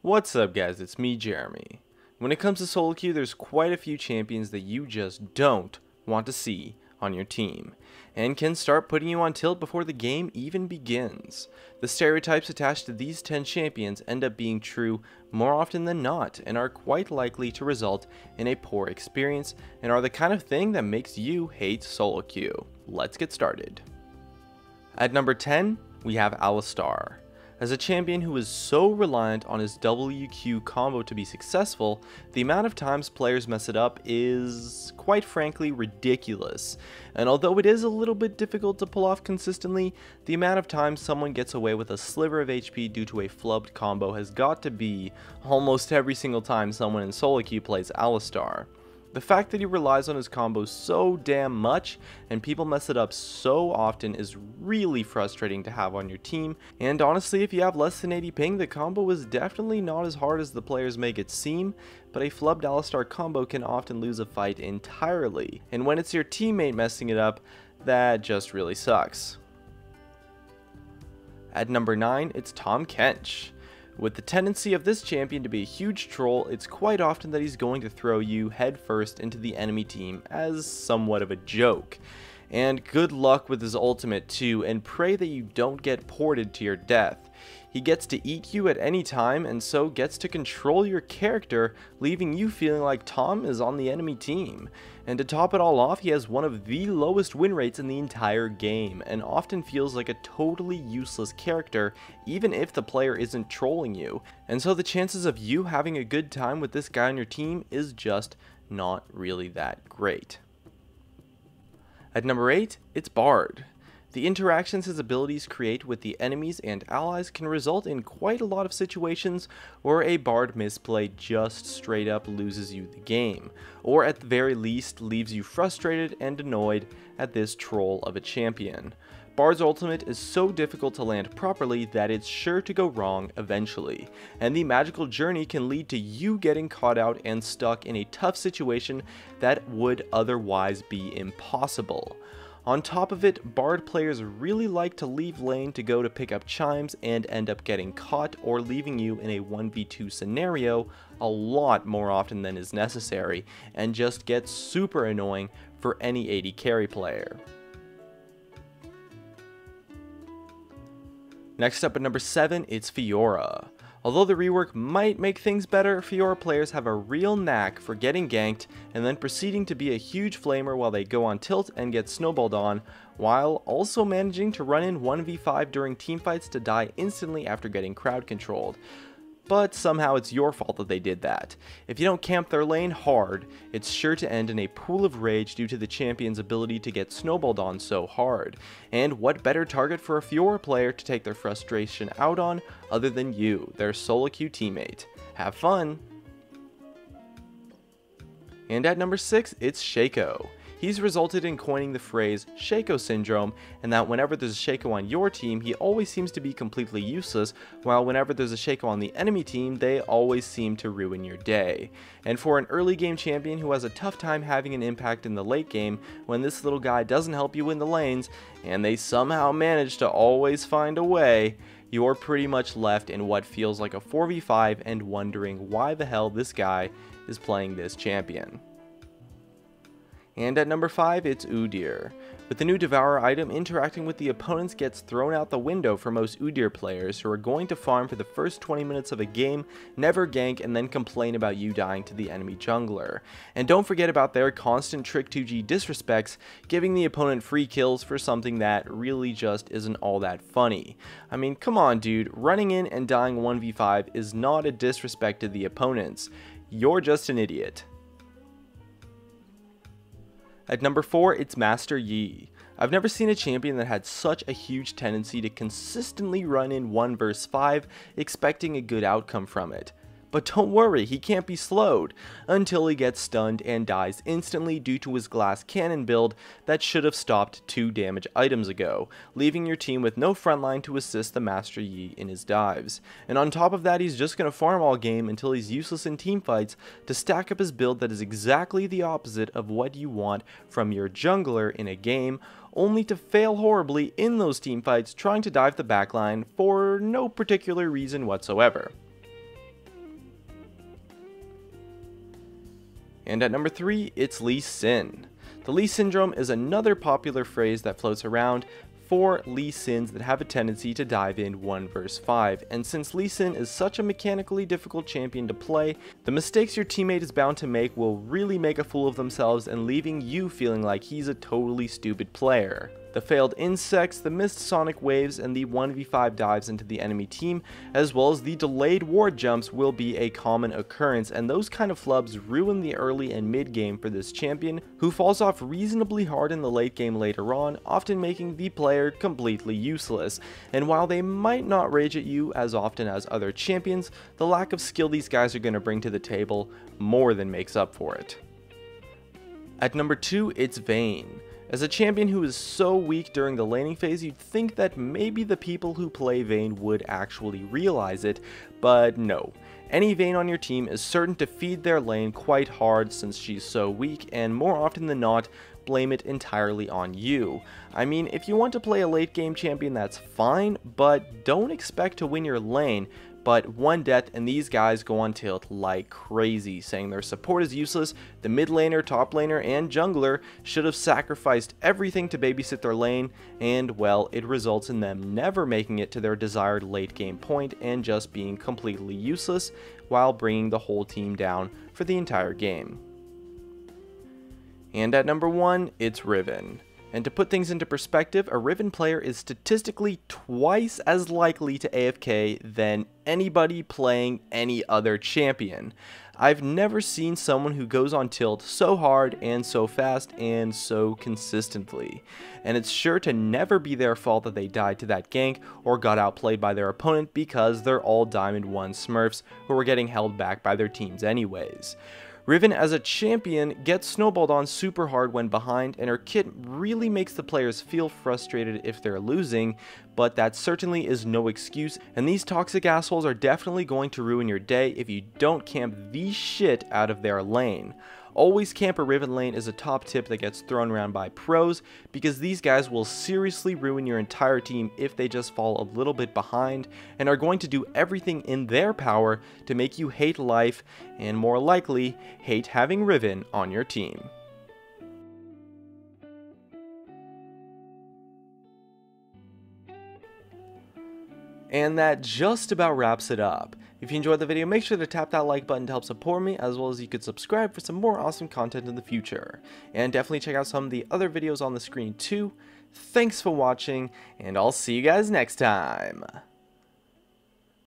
What's up guys, it's me Jeremy. When it comes to solo queue, there's quite a few champions that you just don't want to see on your team, and can start putting you on tilt before the game even begins. The stereotypes attached to these 10 champions end up being true more often than not, and are quite likely to result in a poor experience, and are the kind of thing that makes you hate solo queue. Let's get started. At number 10, we have Alistar. As a champion who is so reliant on his WQ combo to be successful, the amount of times players mess it up is, quite frankly, ridiculous. And although it is a little bit difficult to pull off consistently, the amount of times someone gets away with a sliver of HP due to a flubbed combo has got to be almost every single time someone in solo queue plays Alistar. The fact that he relies on his combos so damn much and people mess it up so often is really frustrating to have on your team, and honestly, if you have less than 80 ping, the combo is definitely not as hard as the players make it seem, but a flubbed Alistar combo can often lose a fight entirely, and when it's your teammate messing it up, that just really sucks. At number 9, it's Tahm Kench. With the tendency of this champion to be a huge troll, it's quite often that he's going to throw you headfirst into the enemy team as somewhat of a joke. And good luck with his ultimate too, and pray that you don't get ported to your death. He gets to eat you at any time, and so gets to control your character, leaving you feeling like Tahm is on the enemy team. And to top it all off, he has one of the lowest win rates in the entire game, and often feels like a totally useless character, even if the player isn't trolling you. And so the chances of you having a good time with this guy on your team is just not really that great. At number 8, it's Bard. The interactions his abilities create with the enemies and allies can result in quite a lot of situations where a Bard misplay just straight up loses you the game, or at the very least leaves you frustrated and annoyed at this troll of a champion. Bard's ultimate is so difficult to land properly that it's sure to go wrong eventually, and the magical journey can lead to you getting caught out and stuck in a tough situation that would otherwise be impossible. On top of it, Bard players really like to leave lane to go to pick up chimes and end up getting caught or leaving you in a 1v2 scenario a lot more often than is necessary, and just gets super annoying for any AD carry player. Next up at number 7, it's Fiora. Although the rework might make things better, Fiora players have a real knack for getting ganked and then proceeding to be a huge flamer while they go on tilt and get snowballed on, while also managing to run in 1v5 during teamfights to die instantly after getting crowd controlled. But somehow it's your fault that they did that. If you don't camp their lane hard, it's sure to end in a pool of rage due to the champion's ability to get snowballed on so hard. And what better target for a Fiora player to take their frustration out on other than you, their solo queue teammate. Have fun! And at number 6, it's Shaco. He's resulted in coining the phrase Shaco Syndrome, and that whenever there's a Shaco on your team, he always seems to be completely useless, while whenever there's a Shaco on the enemy team, they always seem to ruin your day. And for an early game champion who has a tough time having an impact in the late game, when this little guy doesn't help you in the lanes, and they somehow manage to always find a way, you're pretty much left in what feels like a 4v5 and wondering why the hell this guy is playing this champion. And at number 5, it's Udyr. With the new Devourer item, interacting with the opponents gets thrown out the window for most Udyr players who are going to farm for the first 20 minutes of a game, never gank, and then complain about you dying to the enemy jungler. And don't forget about their constant Trick 2G disrespects, giving the opponent free kills for something that really just isn't all that funny. I mean, come on dude, running in and dying 1v5 is not a disrespect to the opponents. You're just an idiot. At number 4, it's Master Yi. I've never seen a champion that had such a huge tendency to consistently run in 1 vs 5, expecting a good outcome from it. But don't worry, he can't be slowed, until he gets stunned and dies instantly due to his glass cannon build that should have stopped 2 damage items ago, leaving your team with no frontline to assist the Master Yi in his dives. And on top of that, he's just going to farm all game until he's useless in teamfights to stack up his build that is exactly the opposite of what you want from your jungler in a game, only to fail horribly in those teamfights trying to dive the backline for no particular reason whatsoever. And at number 3, it's Lee Sin. The Lee Syndrome is another popular phrase that floats around for Lee Sins that have a tendency to dive in 1 vs 5, and since Lee Sin is such a mechanically difficult champion to play, the mistakes your teammate is bound to make will really make a fool of themselves and leaving you feeling like he's a totally stupid player. The failed insects, the missed sonic waves, and the 1v5 dives into the enemy team, as well as the delayed ward jumps will be a common occurrence, and those kind of flubs ruin the early and mid game for this champion, who falls off reasonably hard in the late game later on, often making the player completely useless. And while they might not rage at you as often as other champions, the lack of skill these guys are going to bring to the table more than makes up for it. At number 2, it's Vayne. As a champion who is so weak during the laning phase, you'd think that maybe the people who play Vayne would actually realize it, but no. Any Vayne on your team is certain to feed their lane quite hard since she's so weak, and more often than not, blame it entirely on you. I mean, if you want to play a late game champion, that's fine, but don't expect to win your lane. But one death and these guys go on tilt like crazy, saying their support is useless, the mid laner, top laner, and jungler should have sacrificed everything to babysit their lane, and well, it results in them never making it to their desired late game point and just being completely useless while bringing the whole team down for the entire game. And at number 1, it's Riven. And to put things into perspective, a Riven player is statistically twice as likely to AFK than anybody playing any other champion. I've never seen someone who goes on tilt so hard and so fast and so consistently. And it's sure to never be their fault that they died to that gank or got outplayed by their opponent because they're all Diamond 1 Smurfs who were getting held back by their teams anyways. Riven as a champion gets snowballed on super hard when behind, and her kit really makes the players feel frustrated if they're losing, but that certainly is no excuse, and these toxic assholes are definitely going to ruin your day if you don't camp the shit out of their lane. Always camp a Riven lane is a top tip that gets thrown around by pros, because these guys will seriously ruin your entire team if they just fall a little bit behind, and are going to do everything in their power to make you hate life, and more likely, hate having Riven on your team. And that just about wraps it up. If you enjoyed the video, make sure to tap that like button to help support me, as well as you could subscribe for some more awesome content in the future. And definitely check out some of the other videos on the screen too. Thanks for watching, and I'll see you guys next time.